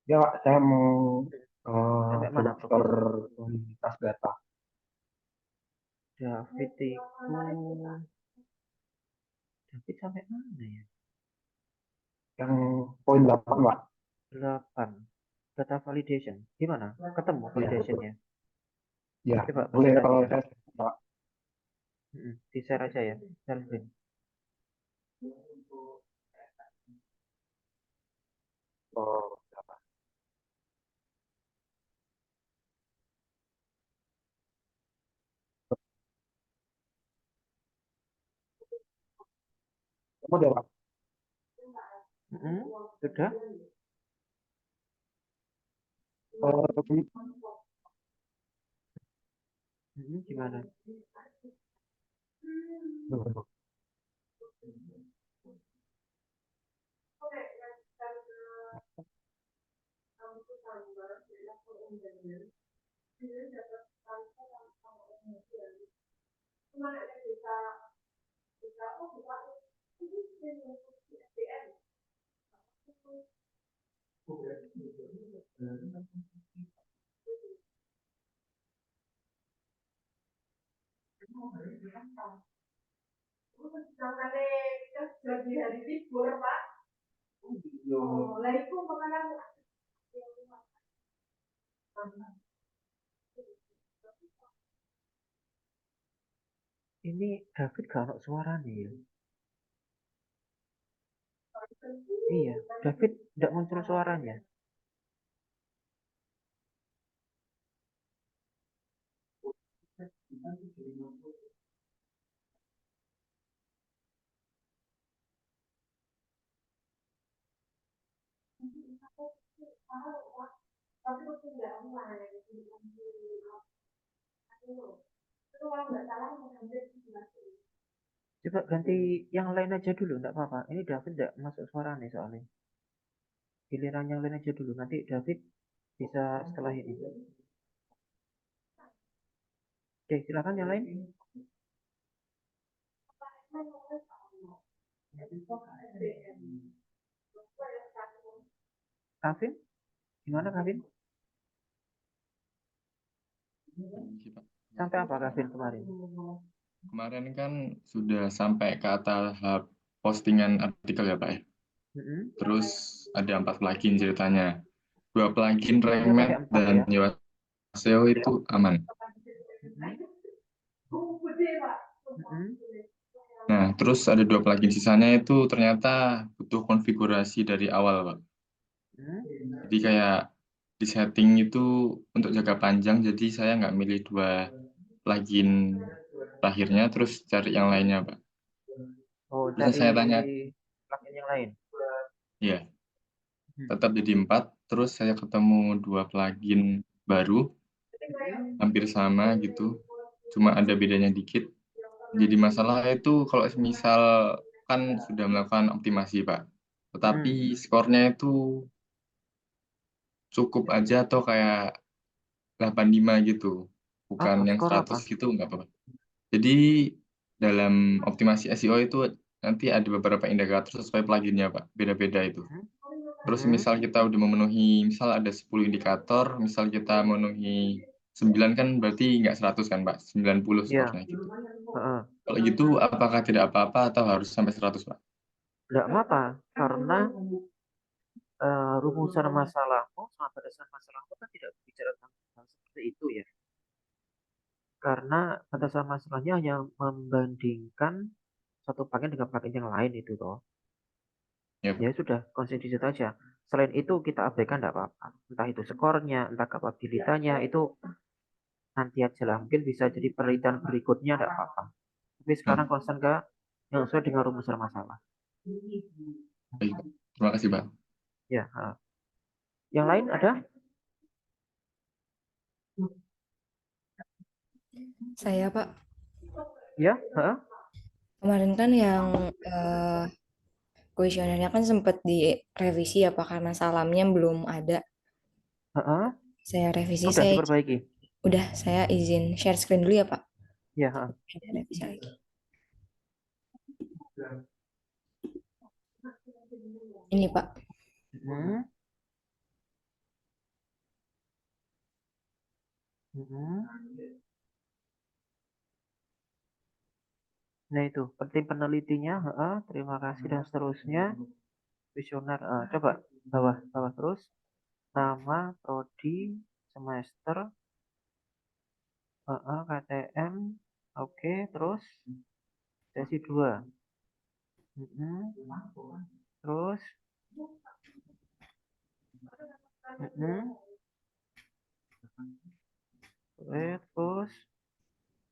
Ya, Pak, saya mau Sampai coba mana, store Profesor? kualitas data David itu David sampai mana ya? yang poin 8, Pak. 8. Data validation. Gimana? Ketemu Iya, betul. validationnya. Ya, Coba boleh kalau presentasikan. saya, Pak. Di share aja ya. Share screen. Oh, berapa? Kamu dia, Pak. Sudah? Eh, Gimana? Tunggu. Ini David gak ada suara nih ya. Iya, David tidak muncul suaranya. Coba ganti yang lain aja dulu, enggak apa-apa. Ini David tidak masuk suara nih soalnya. Giliran yang lain aja dulu, nanti David bisa setelah ini. Oke, silakan yang lain. Kavin, gimana Kavin? Sampai apa Kavin kemarin? Kemarin kan sudah sampai ke tahap postingan artikel ya Pak ya. Terus ada 4 plugin ceritanya. 2 plugin Sudah pakai Rank 4 dan ya? Yoast SEO itu aman. Nah, terus ada 2 plugin sisanya itu ternyata butuh konfigurasi dari awal Pak. Jadi kayak di setting itu untuk jangka panjang, jadi saya nggak milih 2 plugin terakhirnya, terus cari yang lainnya Pak. Oh, Terus cari saya tanya, plugin yang lain. ya tetap jadi 4, terus saya ketemu 2 plugin baru, hampir sama gitu, cuma ada bedanya dikit. Jadi masalah itu kalau misal kan sudah melakukan optimasi Pak, tetapi skornya itu cukup aja atau kayak 85 gitu, bukan Apa? yang Skor 100 apa? gitu, nggak apa-apa. Jadi dalam optimasi SEO itu nanti ada beberapa indikator sesuai pluginnya Pak, beda-beda itu. Terus misal kita udah memenuhi, misal ada 10 indikator, misal kita memenuhi 9 kan berarti nggak 100 kan Pak, 90 Iya. skornya gitu. Kalau gitu apakah tidak apa-apa atau harus sampai 100 Pak? Tidak apa-apa, karena rumusan masalahmu sama batasan masalahmu kan tidak berbicara tentang hal seperti itu ya. Karena batasan masalahnya hanya membandingkan satu plugin dengan plugin yang lain itu toh. Ya Ya Pak. sudah, konsisten di situ aja. Selain itu kita abaikan tidak apa-apa. Entah itu skornya, entah kapabilitasnya, itu nanti aja lah. Mungkin bisa jadi penelitian berikutnya tidak apa-apa. Tapi sekarang Hmm, konsen ke yang sesuai dengan rumusan masalah. baik. Terima kasih Pak. Ya, yang lain ada? Saya, Pak, Ya, kemarin kan yang kuesionernya kan sempat direvisi ya, Pak, karena salamnya belum ada. Saya revisi, sudah diperbaiki. saya izin share screen dulu ya, Pak. Ya, Ada revisi lagi. Ini Pak. Mm-mm. Mm-mm. Nah itu penting penelitinya, terima kasih dan seterusnya. Visioner, coba bawah bawah terus. Nama, prodi, semester, KTM, oke, terus sesi 2. Mm-mm. Terus, mm-mm. Terus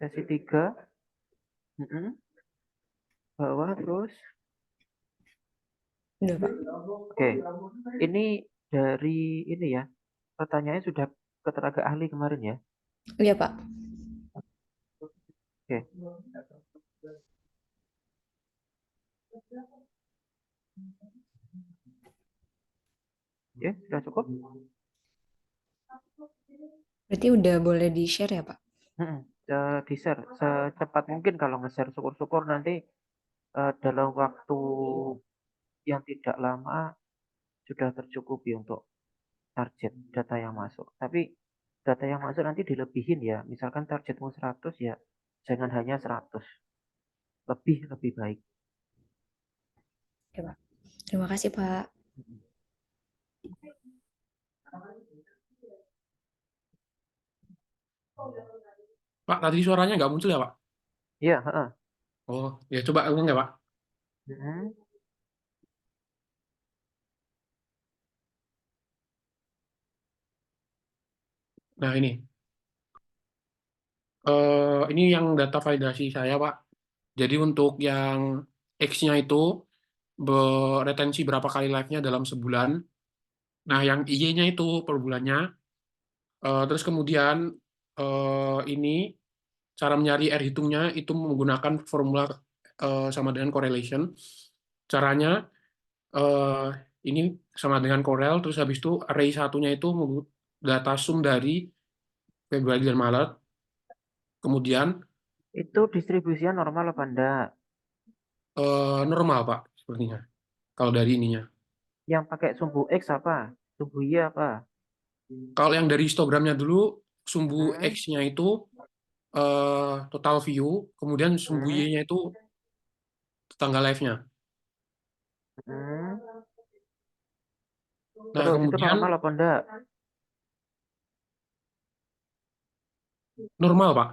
sesi 3. Mm-mm. Bawah terus. Udah Pak. Oke, ini dari ini ya, pertanyaannya sudah ke tenaga ahli kemarin ya. Iya Pak. Oke, oke, sudah cukup. Berarti udah boleh di-share ya Pak? Mm-mm. Di-share secepat mungkin. Kalau nge-share syukur-syukur nanti dalam waktu yang tidak lama sudah tercukupi untuk target data yang masuk. Tapi data yang masuk nanti dilebihin ya. Misalkan targetmu 100 ya, jangan hanya 100. Lebih baik. Oke Pak. Terima kasih Pak. Pak, tadi suaranya nggak muncul ya, Pak? Iya, Oh, ya coba ulang ya, Pak. Mm-mm. Nah, ini yang data validasi saya, Pak. Jadi untuk yang X-nya itu retensi berapa kali live-nya dalam sebulan. Nah, yang Y-nya itu per bulannya. Terus kemudian ini cara mencari R hitungnya itu menggunakan formula sama dengan correlation. Caranya eh, ini sama dengan Corel, terus habis itu array satunya itu data sum dari Februari dan Maret. Kemudian Itu distribusinya normal apa enggak? normal, Pak, sepertinya. Kalau dari ininya. Yang pakai sumbu X apa? Sumbu Y apa? Kalau yang dari histogramnya dulu, sumbu Hmm, X-nya itu total view, kemudian sumbu hmm, Y-nya itu tanggal live-nya. hmm. Nah, Terus itu kemudian normal apa enggak? normal, Pak.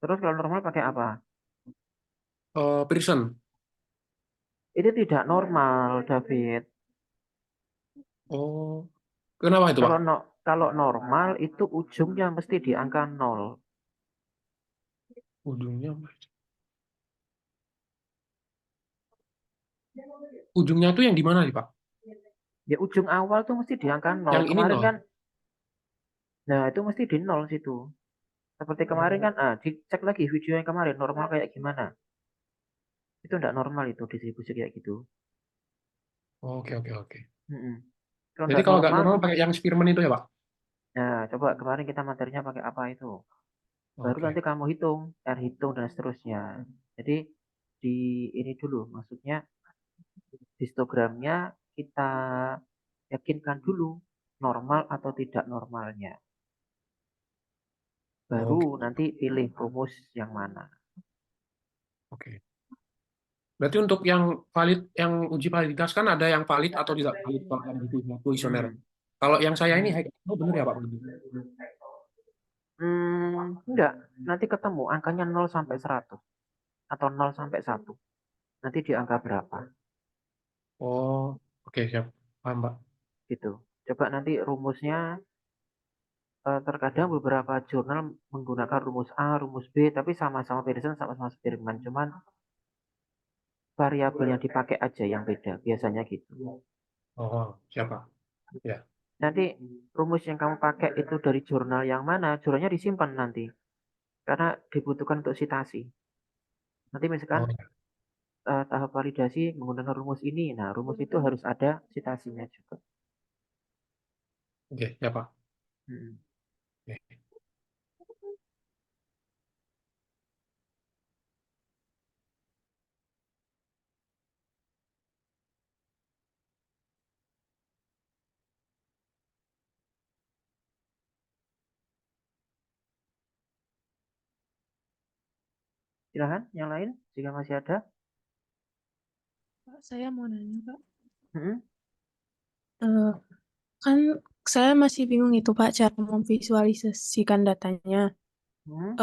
Terus kalau normal pakai apa? Pearson. Itu tidak normal, David. Oh, kenapa itu, Pak? Kalau normal itu ujungnya mesti di angka 0. Ujungnya, ujungnya tuh yang di mana nih, Pak? Ya ujung awal tuh mesti di angka 0. Yang ini Kemarin nol. kan, nah itu mesti di 0 situ. Seperti kemarin kan, dicek lagi video yang kemarin normal kayak gimana. Itu enggak normal itu distribusi kayak gitu. Oke, oke, oke. Mm-mm. Kalau Jadi enggak kalau nggak normal, normal pakai yang Spearman itu ya, Pak? nah coba kemarin kita materinya pakai apa itu. Baru Oke. nanti kamu hitung, R hitung dan seterusnya. Jadi di ini dulu, maksudnya histogramnya kita yakinkan dulu normal atau tidak normalnya. Baru Oke, nanti pilih rumus yang mana. oke. Berarti untuk yang valid, yang uji validitas kan ada yang valid atau tidak valid kalau yang buku kuesioner. Hmm. Kalau yang saya ini Hmm. oh benar ya Pak? Benar. Enggak, nanti ketemu angkanya 0 sampai 100 atau 0 sampai 1. Nanti di angka berapa Oh, oke siap. Paham, Pak. gitu. Coba nanti rumusnya, terkadang beberapa jurnal menggunakan rumus A, rumus B, tapi sama-sama Pearson, sama-sama Spearman. Cuman variabel yang dipakai aja yang beda, biasanya gitu. Oh, siapa? Ya. Nanti rumus yang kamu pakai itu dari jurnal yang mana, jurnalnya disimpan nanti. Karena dibutuhkan untuk citasi. Nanti misalkan Oh, ya. tahap validasi menggunakan rumus ini. Nah, rumus itu harus ada citasinya juga. Oke, ya Pak. Hmm. Oke. Silakan yang lain jika masih ada. Pak, saya mau nanya, Pak. Mm-mm. Eh, kan saya masih bingung itu, Pak, cara memvisualisasikan datanya. Hmm.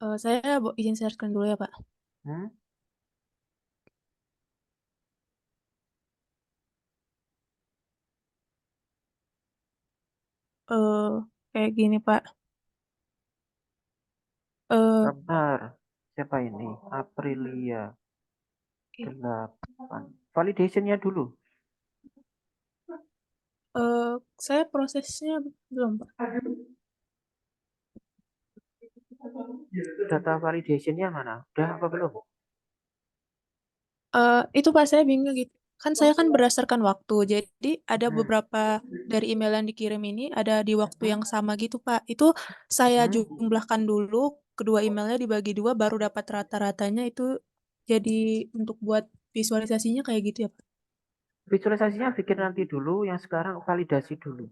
Eh, saya izin share screen dulu ya, Pak. Hmm. Eh, kayak gini, Pak. Eh, Sebentar. Siapa ini? Aprilia 8. Validationnya dulu. saya prosesnya belum, Pak. Data validationnya mana? Udah apa belum? Itu Pak, saya bingung gitu. Kan saya kan berdasarkan waktu, jadi ada Hmm. beberapa dari email yang dikirim ini ada di waktu yang sama gitu, Pak. Itu saya Hmm. jumlahkan dulu, kedua emailnya dibagi dua, baru dapat rata-ratanya itu jadi untuk buat visualisasinya kayak gitu ya, Pak. Visualisasinya bikin nanti dulu, yang sekarang validasi dulu.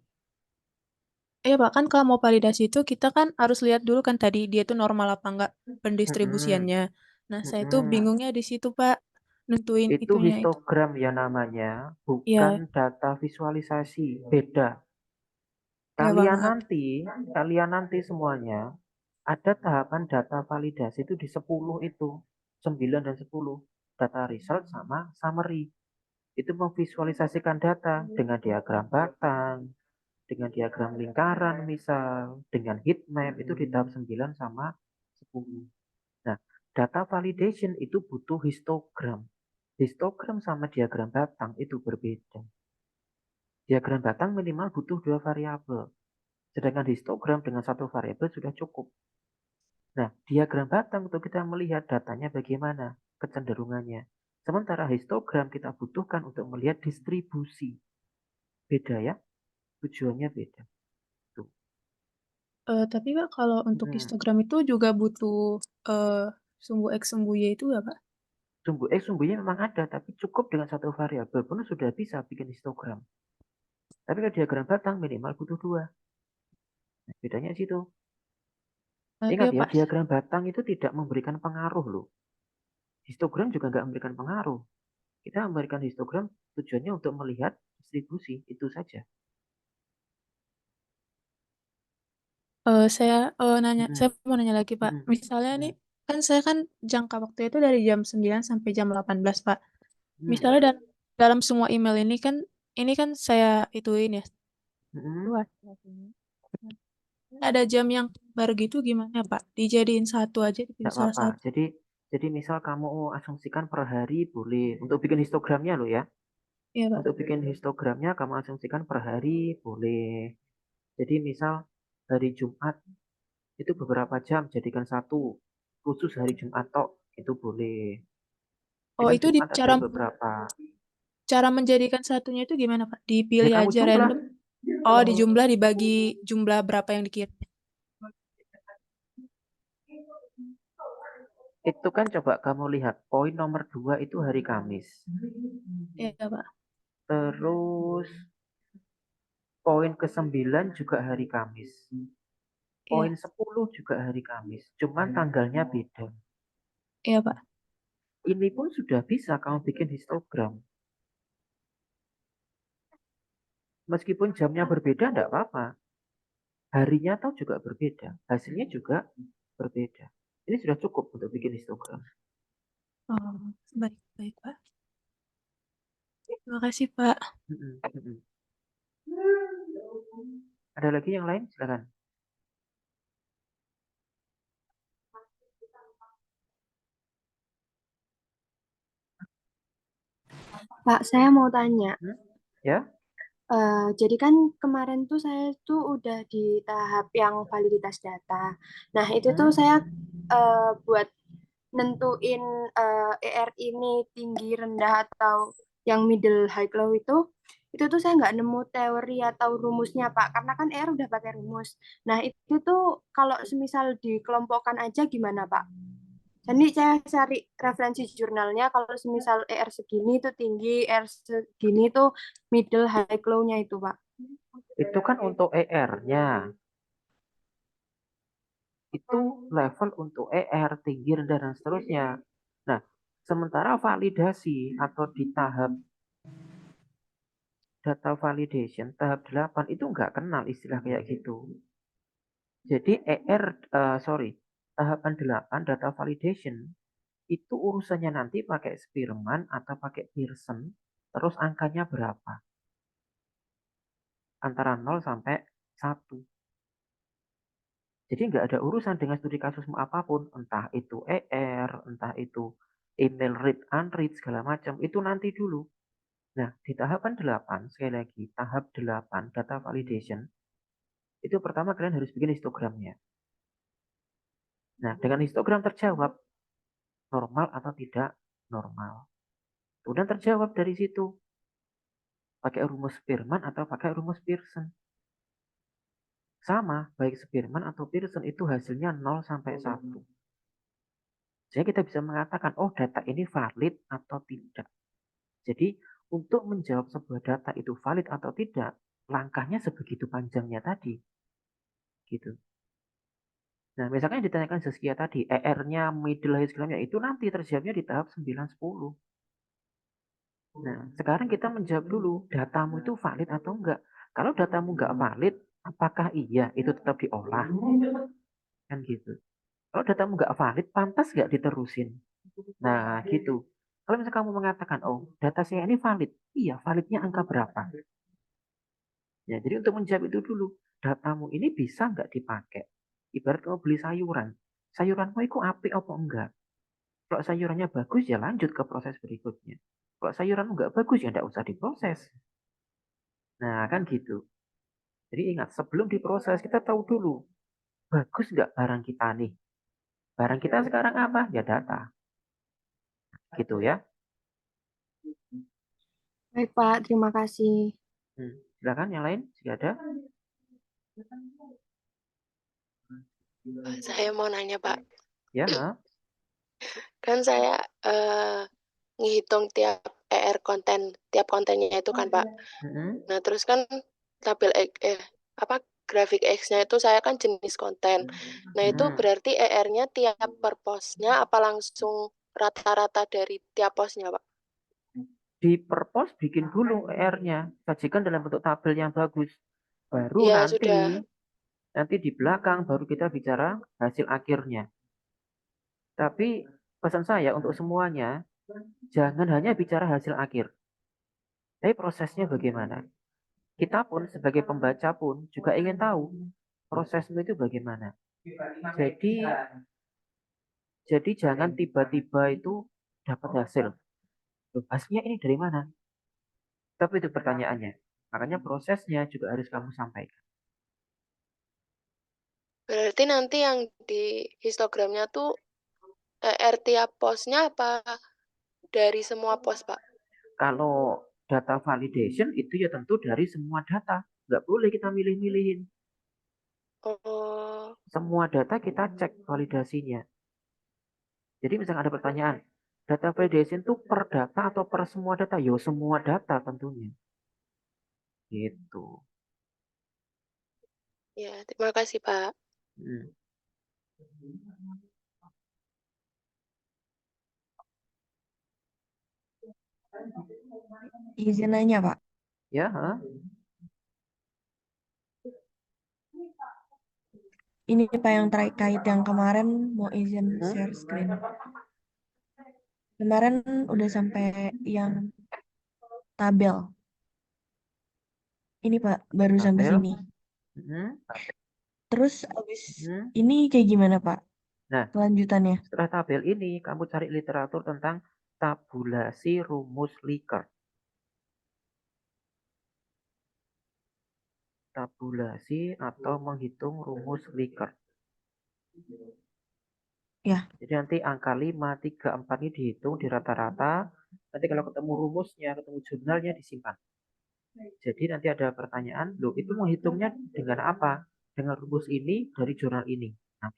Iya, Pak, kan kalau mau validasi itu kita kan harus lihat dulu kan tadi dia itu normal apa enggak pendistribusiannya. Nah, saya tuh Mm-mm. bingungnya di situ, Pak. Nentuin Itu itunya itu. histogram ya namanya, bukan Iya, data visualisasi. Beda. iya, Pak, Kalian maaf. nanti semuanya ada tahapan data validasi itu di 10 itu. 9 dan 10. Data result sama summary. Itu memvisualisasikan data dengan diagram batang, dengan diagram lingkaran misal, dengan heat map itu di tahap 9 sama 10. Nah, data validation itu butuh histogram. Histogram sama diagram batang itu berbeda. Diagram batang minimal butuh 2 variabel. Sedangkan histogram dengan 1 variabel sudah cukup. Nah, diagram batang untuk kita melihat datanya bagaimana, kecenderungannya. Sementara histogram kita butuhkan untuk melihat distribusi. Beda ya, tujuannya beda. Tuh. Tapi Pak, kalau untuk Hmm. histogram itu juga butuh sumbu X, sumbu Y itu ya, Pak? Sumbu X, sumbu Y memang ada, tapi cukup dengan 1 variabel pun sudah bisa bikin histogram. Tapi kalau diagram batang minimal butuh 2. Nah, bedanya situ. Ingat Iya, ya, Pak. diagram batang itu tidak memberikan pengaruh loh. Histogram juga nggak memberikan pengaruh. Kita memberikan histogram tujuannya untuk melihat distribusi, itu saja. Saya mau nanya lagi, Pak. Mm-mm. Misalnya nih, kan saya kan jangka waktu itu dari jam 9 sampai jam 18, Pak. Misalnya dalam semua email ini kan saya ituin ya. Mm-mm. Luas. Ada jam yang baru gitu gimana, Pak? Dijadiin satu aja, Nggak salah apa-apa. satu. Jadi misal kamu asumsikan per hari boleh. Untuk bikin histogramnya loh ya. Iya, Pak. Untuk bikin histogramnya kamu asumsikan per hari boleh. Jadi misal hari Jumat itu beberapa jam jadikan satu. Khusus hari Jumat tok itu boleh. Ini Oh, kan itu di Jumat ada beberapa. cara menjadikan satunya itu gimana, Pak? Ya Dipilih kamu aja jumlah. random. Oh, di jumlah dibagi jumlah berapa yang dikirim. Itu kan coba kamu lihat poin nomor 2 itu hari Kamis. Iya, Pak. Terus poin ke-9 juga hari Kamis. Poin Iya, 10 juga hari Kamis. Cuman tanggalnya beda. iya, Pak. Ini pun sudah bisa kamu bikin histogram. Meskipun jamnya berbeda, enggak apa-apa. Harinya tahu juga berbeda. Hasilnya juga berbeda. Ini sudah cukup untuk bikin histogram. Oh, baik, baik, Pak. Terima kasih, Pak. Ada lagi yang lain? Silakan. Pak, saya mau tanya. Ya? Jadi kan kemarin tuh saya tuh udah di tahap yang validitas data. Nah, itu tuh saya buat nentuin ER ini tinggi, rendah, atau yang middle, high, low itu tuh saya nggak nemu teori atau rumusnya, Pak. Karena kan ER udah pakai rumus. Nah, itu tuh kalau semisal dikelompokkan aja gimana, Pak? Jadi saya cari referensi jurnalnya kalau semisal ER segini itu tinggi, ER segini itu middle, high, low-nya itu, Pak. Itu kan untuk ER-nya. itu level untuk ER, tinggi, rendah, dan seterusnya. Nah, sementara validasi atau di tahap data validation, tahap 8 itu nggak kenal istilah kayak gitu. Jadi tahapan 8 data validation itu urusannya nanti pakai Spearman atau pakai Pearson, terus angkanya berapa? Antara 0 sampai 1. Jadi nggak ada urusan dengan studi kasusmu apapun, entah itu ER, entah itu email read unread segala macam, itu nanti dulu. Nah, di tahapan 8, sekali lagi, tahap 8 data validation, itu pertama kalian harus bikin histogramnya. Nah, dengan histogram terjawab normal atau tidak normal. Kemudian terjawab dari situ, pakai rumus Spearman atau pakai rumus Pearson. Sama, baik Spearman atau Pearson itu hasilnya 0 sampai 1. Jadi kita bisa mengatakan, oh data ini valid atau tidak. Jadi untuk menjawab sebuah data itu valid atau tidak, langkahnya sebegitu panjangnya tadi. Gitu. Nah, misalkan yang ditanyakan Zaskia tadi, ER-nya, middle, segala itu nanti terjawabnya di tahap 9-10. Nah, sekarang kita menjawab dulu, datamu itu valid atau enggak. Kalau datamu enggak valid, apakah iya itu tetap diolah? Kan gitu. Kalau datamu enggak valid, pantas enggak diterusin? Nah, gitu. Kalau misalnya kamu mengatakan, oh, data saya ini valid. Iya, validnya angka berapa? Ya, jadi untuk menjawab itu dulu, datamu ini bisa nggak dipakai? Ibarat kamu beli sayuran. Sayuranmu itu apik apa enggak? Kalau sayurannya bagus, ya lanjut ke proses berikutnya. Kalau sayuranmu nggak bagus, ya nggak usah diproses. Nah, kan gitu. Jadi ingat, sebelum diproses, kita tahu dulu, bagus nggak barang kita nih? Barang kita sekarang apa? Ya data. Gitu ya. Baik, Pak. Terima kasih. Silakan yang lain, jika ada. Saya mau nanya, Pak. Ya. Kan saya ngitung tiap ER konten, tiap kontennya itu kan, Pak. Nah, terus kan tabel grafik X-nya itu saya kan jenis konten. Nah, itu berarti ER-nya tiap per post-nya apa langsung rata-rata dari tiap post-nya, Pak? Di per post bikin dulu ER-nya, sajikan dalam bentuk tabel yang bagus. Baru Ya, nanti sudah. nanti di belakang baru kita bicara hasil akhirnya. Tapi pesan saya untuk semuanya, jangan hanya bicara hasil akhir. Tapi prosesnya bagaimana? Kita pun sebagai pembaca pun juga ingin tahu prosesnya itu bagaimana. Jadi jangan tiba-tiba itu dapat hasil. Hasilnya ini dari mana? Tapi itu pertanyaannya. Makanya prosesnya juga harus kamu sampaikan. Berarti nanti yang di histogramnya tuh ER tiap post-nya apa dari semua post, Pak? Kalau data validation itu ya tentu dari semua data. Nggak boleh kita milih-milihin. Oh. Semua data kita cek validasinya. Jadi misalnya ada pertanyaan, data validation itu per data atau per semua data? Yo, semua data tentunya. Gitu. Ya, terima kasih, Pak. Izin nanya, Pak. Ya, Ini Pak yang terkait yang kemarin mau izin share screen. Kemarin udah sampai yang tabel. Ini Pak, baru sampai sini. Terus abis ini kayak gimana Pak? Nah, kelanjutannya. Setelah tabel ini, kamu cari literatur tentang tabulasi rumus Likert. Tabulasi atau menghitung rumus Likert. Ya. Jadi nanti angka 5, 3, 4 ini dihitung di rata-rata. Nanti kalau ketemu rumusnya, ketemu jurnalnya disimpan. Jadi nanti ada pertanyaan, loh itu menghitungnya dengan apa? Dengan rumus ini dari jurnal ini. Nah.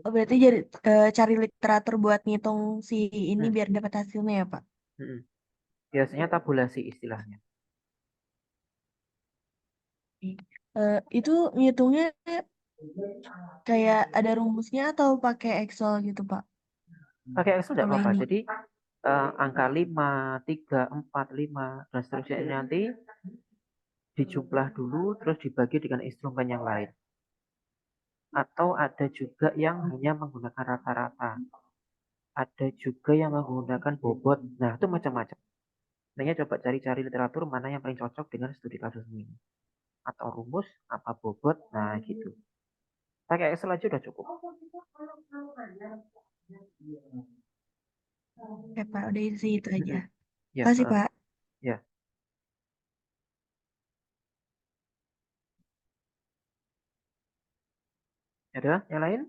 Oh, berarti cari literatur buat ngitung si ini biar dapat hasilnya ya Pak? Biasanya tabulasi istilahnya. Itu ngitungnya kayak ada rumusnya atau pakai Excel gitu, Pak? Pakai Excel tidak Kalau apa-apa. ini. Jadi angka 5, 3, 4, 5, dan seterusnya ini nanti dijumlah dulu terus dibagi dengan instrumen yang lain. Atau ada juga yang hanya menggunakan rata-rata. Ada juga yang menggunakan bobot. Nah, itu macam-macam. Makanya coba cari-cari literatur mana yang paling cocok dengan studi kasusmu ini. Atau rumus, apa bobot, nah gitu. Pakai Excel aja udah cukup. Oke, Pak, udah isi itu aja. Ya, Kasih, Pak. ya. Ada yang lain?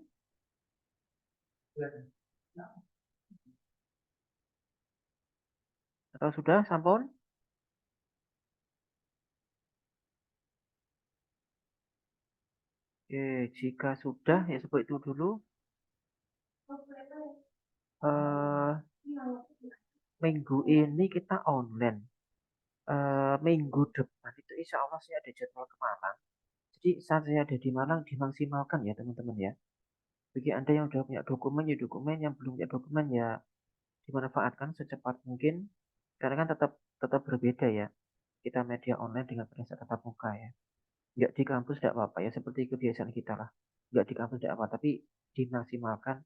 Atau sudah, sampun? Oke, jika sudah, ya seperti itu dulu. Minggu ini kita online. Minggu depan itu insya Allah saya ada jadwal ke Malang. Jadi saat saya ada di Malang dimaksimalkan ya teman-teman ya. Bagi Anda yang sudah punya dokumen, ya dokumen, yang belum punya dokumen ya dimanfaatkan secepat mungkin. Karena kan tetap berbeda ya. Kita media online dengan pada saat tatap muka ya. Nggak di kampus tidak apa-apa ya, seperti kebiasaan kita lah. Nggak di kampus tidak apa, tapi dimaksimalkan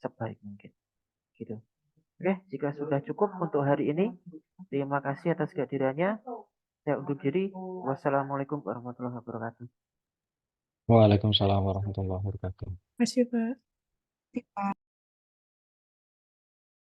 sebaik mungkin. Gitu. Oke, jika sudah cukup untuk hari ini, terima kasih atas kehadirannya. Saya undur diri. Wassalamualaikum warahmatullahi wabarakatuh. Waalaikumsalam warahmatullahi wabarakatuh. Masih, Pak. Kasih, Pak.